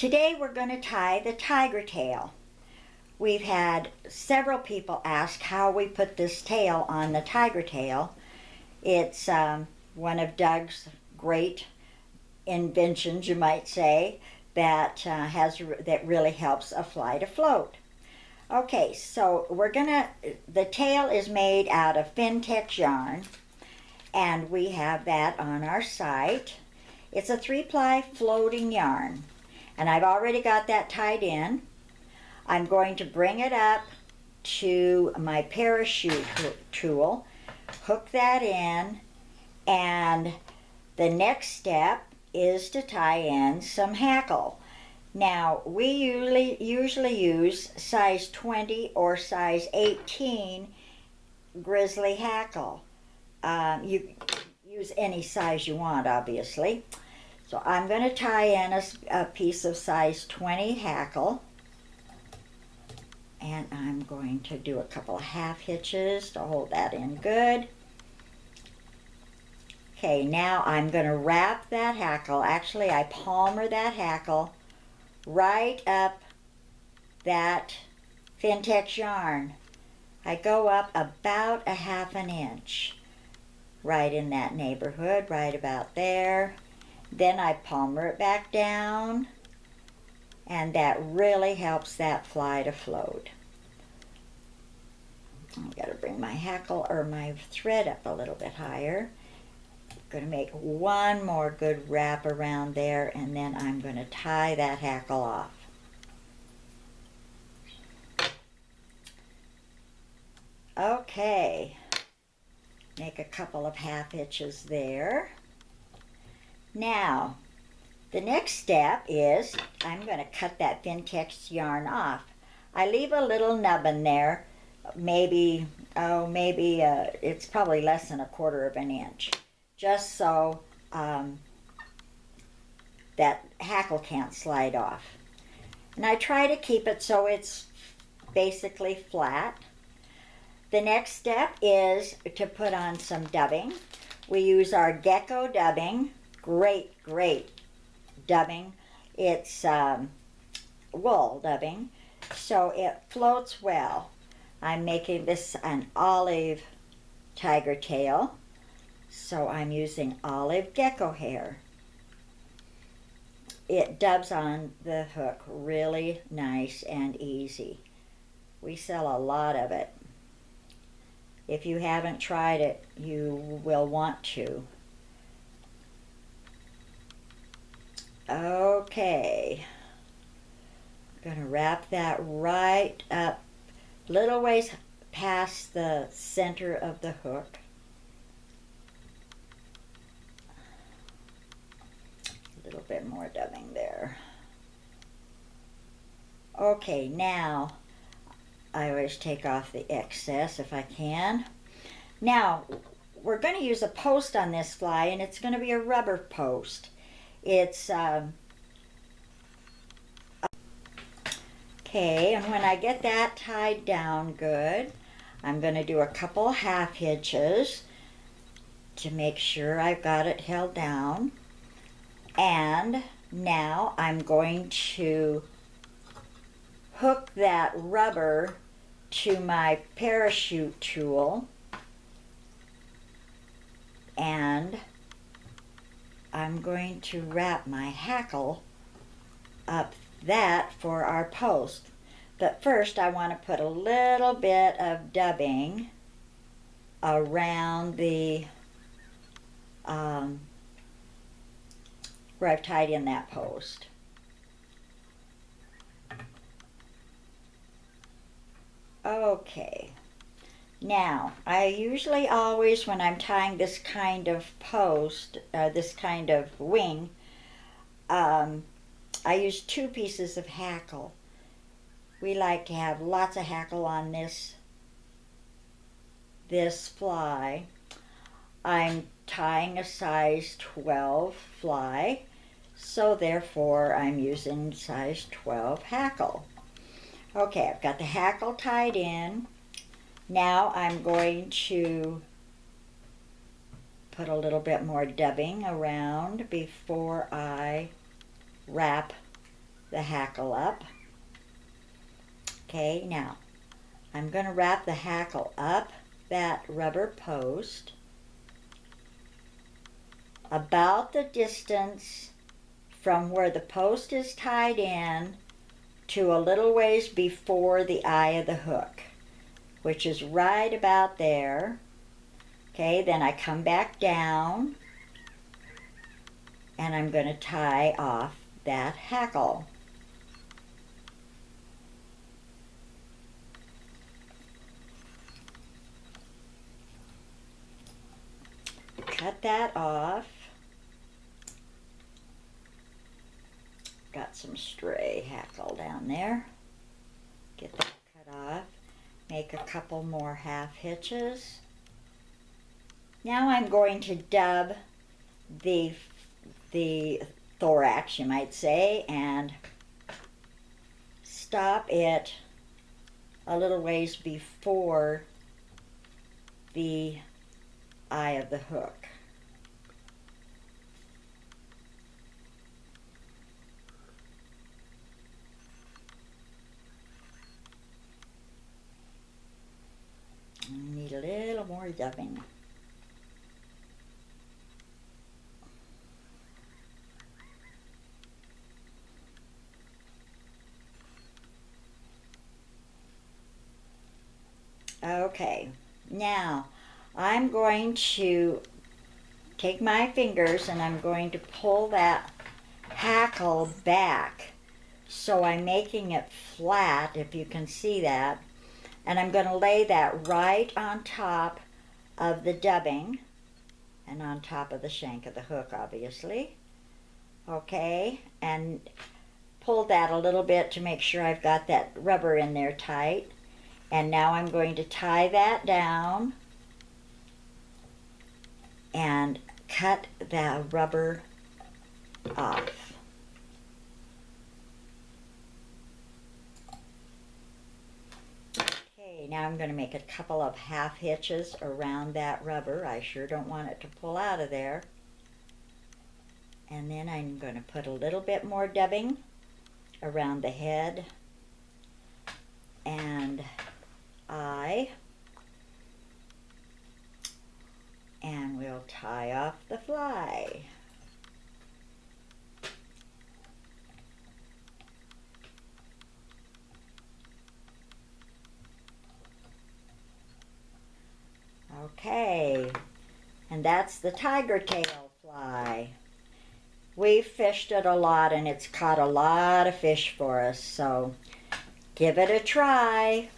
Today we're going to tie the tiger tail. We've had several people ask how we put this tail on the tiger tail. It's one of Doug's great inventions, you might say, that really helps a fly to float. Okay, so the tail is made out of Fintex yarn, and we have that on our site. It's a 3-ply floating yarn, and I've already got that tied in. I'm going to bring it up to my parachute tool, hook that in, and the next step is to tie in some hackle. Now, we usually use size 20 or size 18 grizzly hackle. You use any size you want, obviously. So I'm going to tie in a piece of size 20 hackle, and I'm going to do a couple of half hitches to hold that in good. Okay, now I'm going to wrap that hackle. Actually, I palmer that hackle right up that Fintex yarn. I go up about a ½ inch, right in that neighborhood, right about there. Then I palmer it back down, and that really helps that fly to float. I've got to bring my hackle or my thread up a little bit higher. Going to make one more good wrap around there, and then I'm going to tie that hackle off. Okay, make a couple of half hitches there. Now, the next step is I'm going to cut that Fintex yarn off. I leave a little nubbin there, maybe it's probably less than 1/4 inch. Just so that hackle can't slide off. And I try to keep it so it's basically flat. The next step is to put on some dubbing. We use our gecko dubbing, great dubbing. It's wool dubbing, so it floats well. I'm making this an olive tiger tail. So I'm using olive gecko hair. It dubs on the hook really nice and easy. We sell a lot of it. If you haven't tried it, you will want to. Okay. I'm going to wrap that right up, little ways past the center of the hook. A little bit more dubbing there. Okay, now I always take off the excess if I can. Now we're going to use a post on this fly, and it's going to be a rubber post. It's okay, and when I get that tied down good, I'm going to do a couple half hitches to make sure I've got it held down. And now I'm going to hook that rubber to my parachute tool, and I'm going to wrap my hackle up that for our post. But first I want to put a little bit of dubbing around the where I've tied in that post. Okay, now I usually always, when I'm tying this kind of post, this kind of wing, I use 2 pieces of hackle. We like to have lots of hackle on this fly. I'm tying a size 12 fly, so therefore I'm using size 12 hackle. Okay, I've got the hackle tied in. Now I'm going to put a little bit more dubbing around before I wrap the hackle up. Okay, now I'm going to wrap the hackle up that rubber post about the distance from where the post is tied in to a little ways before the eye of the hook, which is right about there. Okay, then I come back down and I'm going to tie off that hackle. Cut that off. Got some stray hackle down there. Get that cut off. Make a couple more half hitches. Now I'm going to dub the thorax, you might say, and stop it a little ways before the eye of the hook. I need a little more dubbing. Okay, now I'm going to take my fingers and I'm going to pull that hackle back. So I'm making it flat, if you can see that. And I'm going to lay that right on top of the dubbing and on top of the shank of the hook, obviously. Okay, and pull that a little bit to make sure I've got that rubber in there tight. And now I'm going to tie that down and cut the rubber off. Okay, now I'm going to make a couple of half hitches around that rubber. I sure don't want it to pull out of there. And then I'm going to put a little bit more dubbing around the head and eye, and we'll tie off the fly. Okay, and that's the tigertail fly. We've fished it a lot and it's caught a lot of fish for us, so give it a try.